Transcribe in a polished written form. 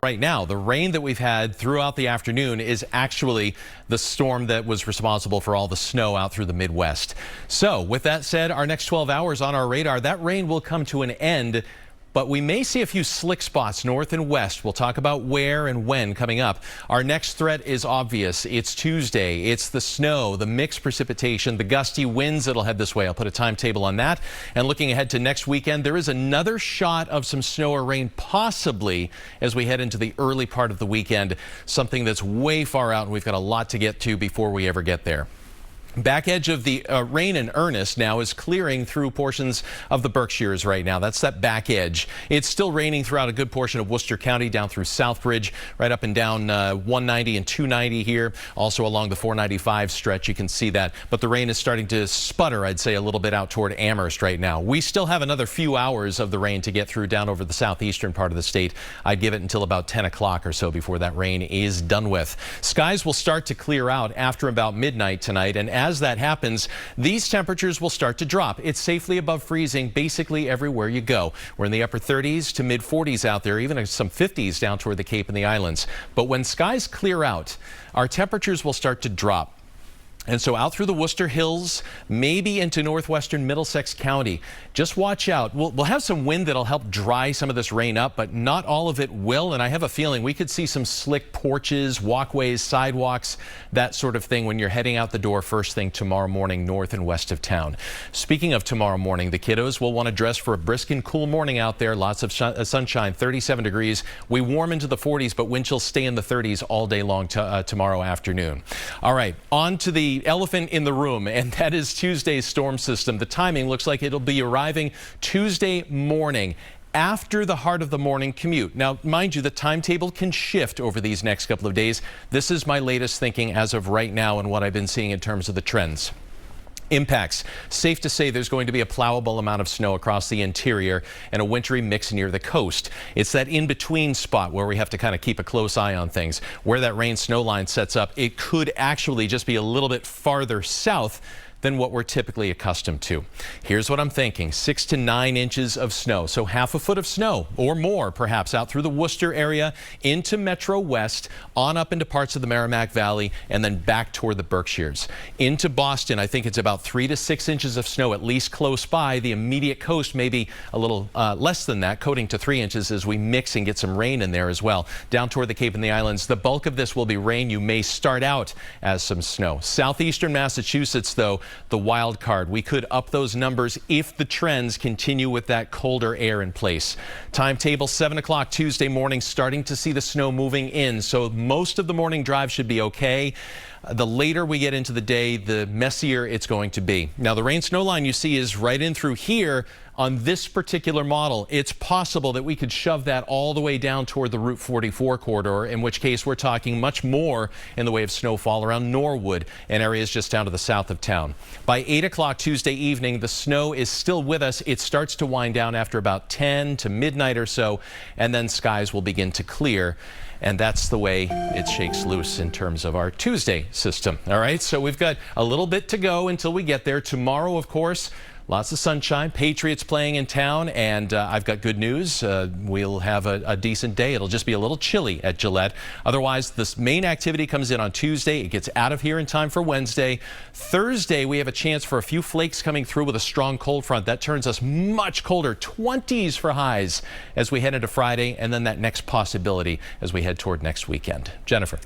Right now, the rain that we've had throughout the afternoon is actually the storm that was responsible for all the snow out through the Midwest. So with that said, our next 12 hours on our radar, that rain will come to an end, but we may see a few slick spots north and west. We'll talk about where and when coming up. Our next threat is obvious. It's Tuesday. It's the snow, the mixed precipitation, the gusty winds that'll head this way. I'll put a timetable on that. And looking ahead to next weekend, there is another shot of some snow or rain possibly as we head into the early part of the weekend, something that's way far out, and we've got a lot to get to before we ever get there. Back edge of the rain in earnest now is clearing through portions of the Berkshires right now. That's that back edge. It's still raining throughout a good portion of Worcester County, down through Southbridge, right up and down 190 and 290 here. Also along the 495 stretch, you can see that. But the rain is starting to sputter, I'd say, a little bit out toward Amherst right now. We still have another few hours of the rain to get through down over the southeastern part of the state. I'd give it until about 10 o'clock or so before that rain is done with. Skies will start to clear out after about midnight tonight, and as that happens, these temperatures will start to drop. It's safely above freezing basically everywhere you go. We're in the upper 30s to mid 40s out there, even some 50s down toward the Cape and the islands. But when skies clear out, our temperatures will start to drop. And so out through the Worcester Hills, maybe into northwestern Middlesex County. Just watch out. We'll have some wind that'll help dry some of this rain up, but not all of it will. And I have a feeling we could see some slick porches, walkways, sidewalks, that sort of thing when you're heading out the door first thing tomorrow morning north and west of town. Speaking of tomorrow morning, the kiddos will want to dress for a brisk and cool morning out there. Lots of sunshine, 37 degrees. We warm into the 40s, but wind chills stay in the 30s all day long tomorrow afternoon. All right, on to the elephant in the room, and that is Tuesday's storm system. The timing looks like it'll be arriving Tuesday morning after the heart of the morning commute. Now, mind you, the timetable can shift over these next couple of days. This is my latest thinking as of right now and what I've been seeing in terms of the trends. Impacts. Safe to say there's going to be a plowable amount of snow across the interior and a wintry mix near the coast. It's that in-between spot where we have to kind of keep a close eye on things. Where that rain-snow line sets up, it could actually just be a little bit farther south than what we're typically accustomed to. Here's what I'm thinking: 6 to 9 inches of snow, so half a foot of snow or more perhaps out through the Worcester area into Metro West, on up into parts of the Merrimack Valley, and then back toward the Berkshires. Into Boston, I think it's about 3 to 6 inches of snow, at least close by. The immediate coast maybe a little less than that, coating to 3 inches as we mix and get some rain in there as well. Down toward the Cape and the islands, the bulk of this will be rain. You may start out as some snow. Southeastern Massachusetts, though, the wild card. We could up those numbers if the trends continue with that colder air in place. Timetable 7 o'clock Tuesday morning, starting to see the snow moving in, so most of the morning drive should be okay. The later we get into the day, the messier it's going to be. Now, the rain-snow line you see is right in through here on this particular model. It's possible that we could shove that all the way down toward the Route 44 corridor, in which case we're talking much more in the way of snowfall around Norwood and areas just down to the south of town. By 8 o'clock Tuesday evening, the snow is still with us. It starts to wind down after about 10 to midnight or so, and then skies will begin to clear. And that's the way it shakes loose in terms of our Tuesday system. All right, so we've got a little bit to go until we get there. Tomorrow, of course, lots of sunshine, Patriots playing in town, and I've got good news. We'll have a decent day. It'll just be a little chilly at Gillette. Otherwise, this main activity comes in on Tuesday. It gets out of here in time for Wednesday. Thursday, we have a chance for a few flakes coming through with a strong cold front. That turns us much colder, 20s for highs as we head into Friday, and then that next possibility as we head toward next weekend. Jennifer.